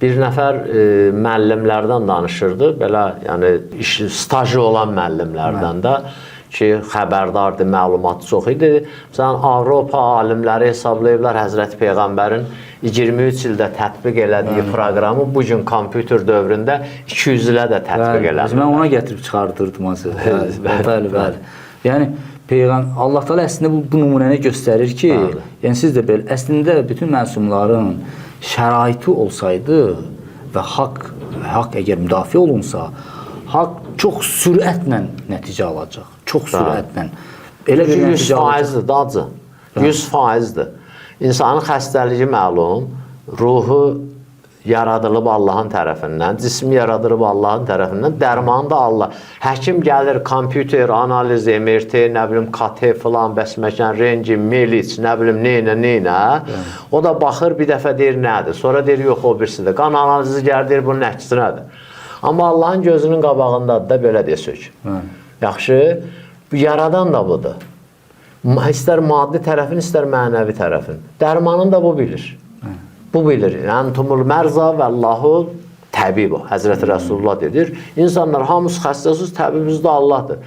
bir nəfər müəllimlərdən danışırdı, belə yəni stajı olan müəllimlərdən də ki, xəbərdardır, məlumatı çox idi. Məsələn, Avropa alimləri hesablayıblar Həzrəti Peyğəmbərin 23 ildə tətbiq elədiyi proqramı bu gün kompüter dövründə 200 ilə də tətbiq eləmək. Mən ona gətirib çıxardırdım azı. Bəli. Yəni Allah Teala əslində bu nümunəni göstərir ki, yəni siz də belə əslində bütün məsumların şəraiti olsaydı və haqq əgər müdafiə olunsa, haqq çox sürətlə nəticə alacaq. Çox sürətlə. Elə bir 100%-dir dacı. 100%-dir. İnsanın xəstəliyi məlum, ruhu yaradılıb Allahın tərəfindən, cismi yaradılıb Allahın tərəfindən, dərmanı da Allah. Həkim gəlir, kompüter, analiz, MRT, nə bilim, KT filan, bəsməkən, rengi, meliç, nə bilim, neynə. O da baxır, bir dəfə deyir, nədir? Sonra deyir, yox, o birisidir. Qan analizi gəlir, deyir, bunun əksi nədir? Amma Allahın gözünün qabağındadır da, belə desək. Yaxşı, yaradan da budur. İstər maddi tərəfin, istər mənəvi tərəfin. Dərmanın da bu bilir. Bu bilir. Əntumul mərza və Allahu təbib o. Həzrəti Rasulullah dedir. İnsanlar hamısı xəstəsiz, təbibimiz də Allahdır.